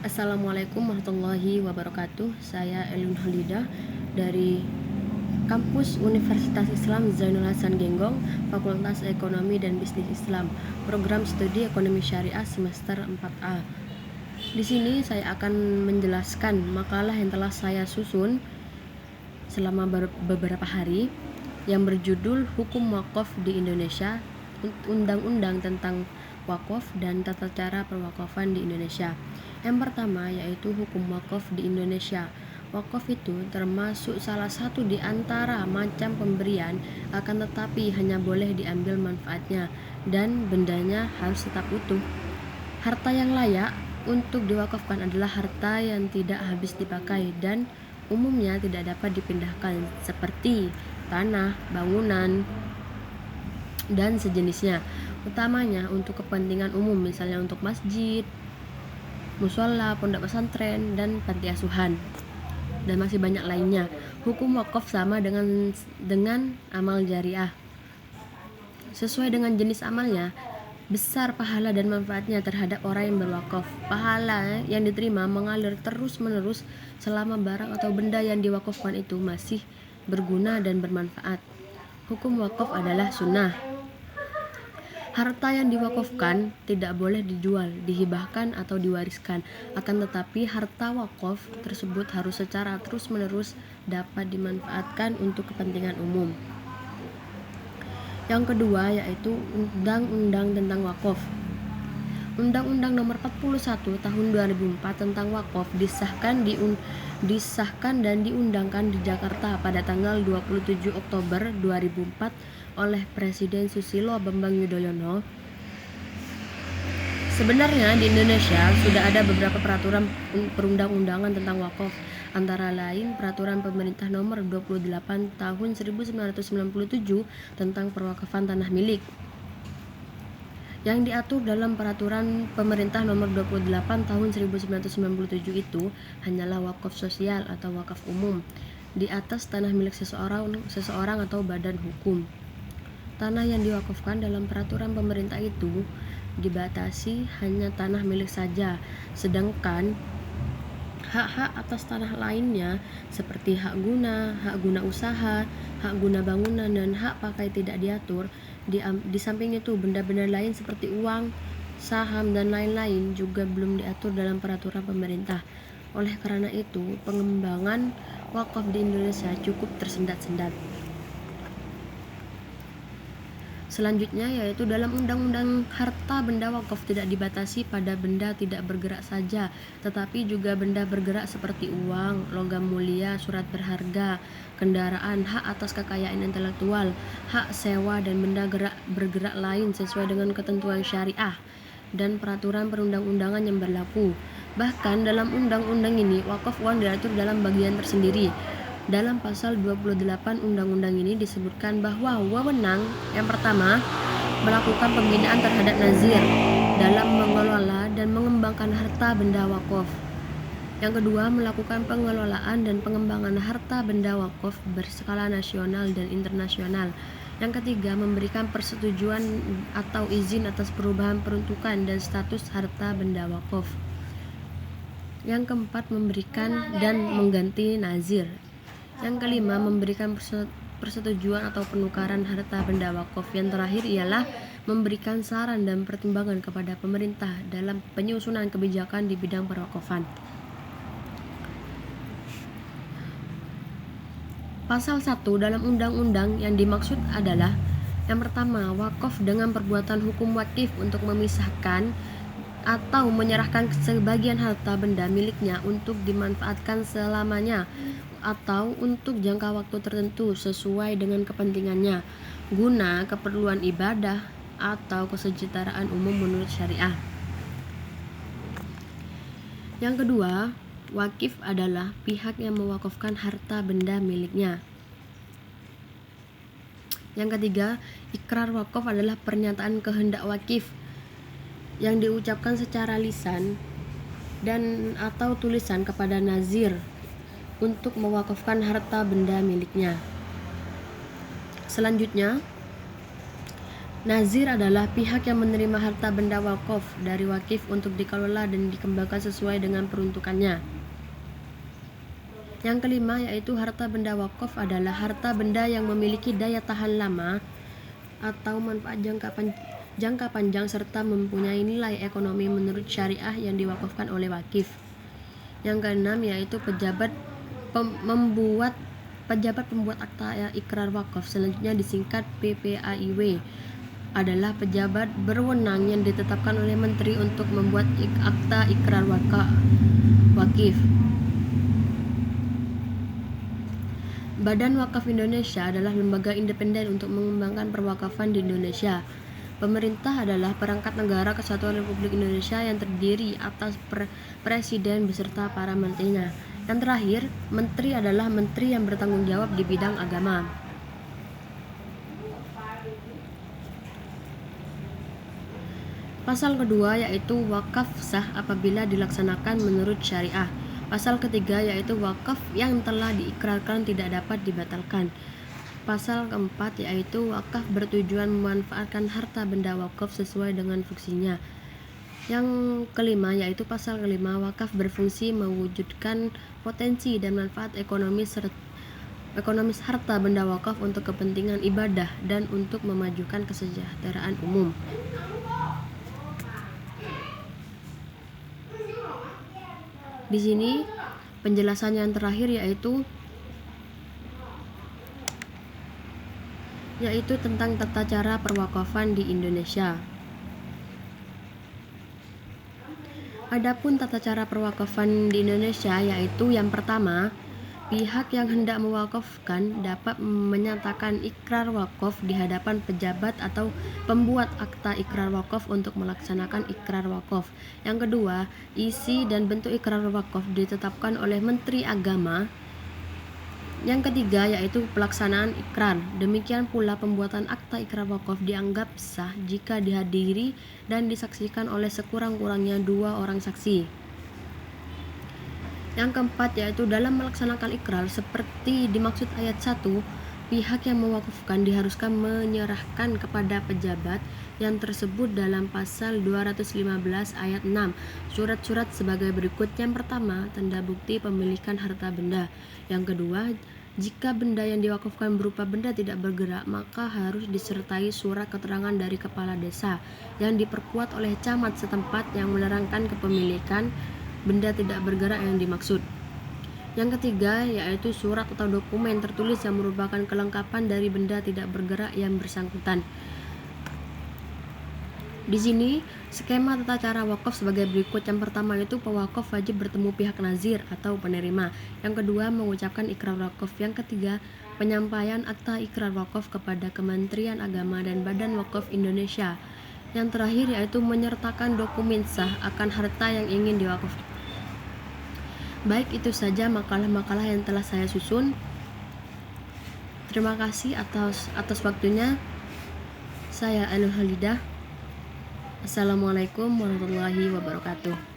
Assalamualaikum warahmatullahi wabarakatuh. Saya Elun Halidah dari Kampus Universitas Islam Zainul Hasan Genggong, Fakultas Ekonomi dan Bisnis Islam, Program Studi Ekonomi Syariah semester 4A. Di sini saya akan menjelaskan makalah yang telah saya susun selama beberapa hari yang berjudul Hukum Wakaf di Indonesia, Undang-Undang tentang Wakaf dan Tata Cara Perwakafan di Indonesia. Yang pertama yaitu Hukum Wakaf di Indonesia. Wakaf itu termasuk salah satu di antara macam pemberian, akan tetapi hanya boleh diambil manfaatnya dan bendanya harus tetap utuh. Harta yang layak untuk diwakafkan adalah harta yang tidak habis dipakai dan umumnya tidak dapat dipindahkan, seperti tanah, bangunan, dan sejenisnya, utamanya untuk kepentingan umum, misalnya untuk masjid, musola, pondok pesantren, dan panti asuhan, dan masih banyak lainnya. Hukum wakaf sama dengan amal jariah. Sesuai dengan jenis amalnya, besar pahala dan manfaatnya terhadap orang yang berwakaf. Pahala yang diterima mengalir terus-menerus selama barang atau benda yang diwakafkan itu masih berguna dan bermanfaat. Hukum wakaf adalah sunnah. Harta yang diwakafkan tidak boleh dijual, dihibahkan, atau diwariskan. Akan tetapi harta wakaf tersebut harus secara terus-menerus dapat dimanfaatkan untuk kepentingan umum. Yang kedua yaitu Undang-Undang tentang Wakaf. Undang-Undang Nomor 41 Tahun 2004 tentang Wakaf disahkan dan diundangkan di Jakarta pada tanggal 27 Oktober 2004 oleh Presiden Susilo Bambang Yudhoyono. Sebenarnya di Indonesia sudah ada beberapa peraturan perundang-undangan tentang wakaf, antara lain Peraturan Pemerintah Nomor 28 Tahun 1997 tentang perwakafan tanah milik. Yang diatur dalam Peraturan Pemerintah Nomor 28 Tahun 1997 itu hanyalah wakaf sosial atau wakaf umum di atas tanah milik seseorang atau badan hukum. Tanah yang diwakafkan dalam peraturan pemerintah itu dibatasi hanya tanah milik saja, sedangkan hak-hak atas tanah lainnya seperti hak guna usaha, hak guna bangunan, dan hak pakai tidak diatur. Di samping itu, benda-benda lain seperti uang, saham, dan lain-lain juga belum diatur dalam peraturan pemerintah. Oleh karena itu, pengembangan wakaf di Indonesia cukup tersendat-sendat. Selanjutnya yaitu dalam Undang-Undang Harta Benda Wakaf tidak dibatasi pada benda tidak bergerak saja, tetapi juga benda bergerak seperti uang, logam mulia, surat berharga, kendaraan, hak atas kekayaan intelektual, hak sewa, dan benda bergerak lain sesuai dengan ketentuan syariah dan peraturan perundang-undangan yang berlaku. Bahkan dalam undang-undang ini, wakaf uang diatur dalam bagian tersendiri. Dalam pasal 28 undang-undang ini disebutkan bahwa wewenang yang pertama melakukan pembinaan terhadap nazir dalam mengelola dan mengembangkan harta benda wakaf. Yang kedua, melakukan pengelolaan dan pengembangan harta benda wakaf berskala nasional dan internasional. Yang ketiga, memberikan persetujuan atau izin atas perubahan peruntukan dan status harta benda wakaf. Yang keempat, memberikan dan mengganti nazir. Yang kelima, memberikan persetujuan atau penukaran harta benda wakaf. Yang terakhir ialah memberikan saran dan pertimbangan kepada pemerintah dalam penyusunan kebijakan di bidang perwakafan. Pasal 1 dalam undang-undang yang dimaksud adalah yang pertama, wakaf dengan perbuatan hukum wakif untuk memisahkan atau menyerahkan sebagian harta benda miliknya untuk dimanfaatkan selamanya atau untuk jangka waktu tertentu sesuai dengan kepentingannya, guna keperluan ibadah atau kesejahteraan umum menurut syariah. Yang kedua, wakif adalah pihak yang mewakafkan harta benda miliknya. Yang ketiga, ikrar wakaf adalah pernyataan kehendak wakif yang diucapkan secara lisan dan atau tulisan kepada nazir untuk mewakafkan harta benda miliknya. Selanjutnya, Nazir adalah pihak yang menerima harta benda wakaf dari wakif untuk dikelola dan dikembangkan sesuai dengan peruntukannya. Yang kelima yaitu harta benda wakaf adalah harta benda yang memiliki daya tahan lama atau manfaat jangka panjang serta mempunyai nilai ekonomi menurut syariah yang diwakafkan oleh wakif. Yang keenam yaitu pejabat pembuat akta ikrar wakaf, selanjutnya disingkat PPAIW, adalah pejabat berwenang yang ditetapkan oleh menteri untuk membuat akta ikrar wakif. Badan Wakaf Indonesia adalah lembaga independen untuk mengembangkan perwakafan di Indonesia. Pemerintah adalah perangkat negara Kesatuan Republik Indonesia yang terdiri atas presiden beserta para menterinya. Yang terakhir, menteri adalah menteri yang bertanggung jawab di bidang agama. Pasal kedua yaitu wakaf sah apabila dilaksanakan menurut syariah. Pasal ketiga yaitu wakaf yang telah diikrarkan tidak dapat dibatalkan. Pasal keempat yaitu wakaf bertujuan memanfaatkan harta benda wakaf sesuai dengan fungsinya. Yang kelima yaitu pasal kelima, wakaf berfungsi mewujudkan potensi dan manfaat ekonomis harta benda wakaf untuk kepentingan ibadah dan untuk memajukan kesejahteraan umum. Di sini penjelasan yang terakhir yaitu tentang tata cara perwakafan di Indonesia. Adapun tata cara perwakafan di Indonesia yaitu yang pertama, pihak yang hendak mewakafkan dapat menyatakan ikrar wakaf di hadapan pejabat atau pembuat akta ikrar wakaf untuk melaksanakan ikrar wakaf. Yang kedua, isi dan bentuk ikrar wakaf ditetapkan oleh Menteri Agama. Yang ketiga yaitu pelaksanaan ikrar. Demikian pula pembuatan akta ikrar wakaf dianggap sah jika dihadiri dan disaksikan oleh sekurang-kurangnya 2 orang saksi. Yang keempat yaitu dalam melaksanakan ikrar seperti dimaksud ayat 1, pihak yang mewakafkan diharuskan menyerahkan kepada pejabat yang tersebut dalam pasal 215 ayat 6 surat-surat sebagai berikut. Yang pertama, tanda bukti pemilikan harta benda. Yang kedua, jika benda yang diwakafkan berupa benda tidak bergerak, maka harus disertai surat keterangan dari kepala desa yang diperkuat oleh camat setempat yang menerangkan kepemilikan benda tidak bergerak yang dimaksud. Yang ketiga yaitu surat atau dokumen tertulis yang merupakan kelengkapan dari benda tidak bergerak yang bersangkutan. Di sini skema tata cara wakaf sebagai berikut. Yang pertama itu pewakaf wajib bertemu pihak nazir atau penerima. Yang kedua, mengucapkan ikrar wakaf. Yang ketiga, penyampaian akta ikrar wakaf kepada Kementerian Agama dan Badan Wakaf Indonesia. Yang terakhir yaitu menyertakan dokumen sah akan harta yang ingin diwakafkan. Baik, itu saja makalah-makalah yang telah saya susun. Terima kasih atas waktunya. Saya Ainul Halidah. Assalamualaikum warahmatullahi wabarakatuh.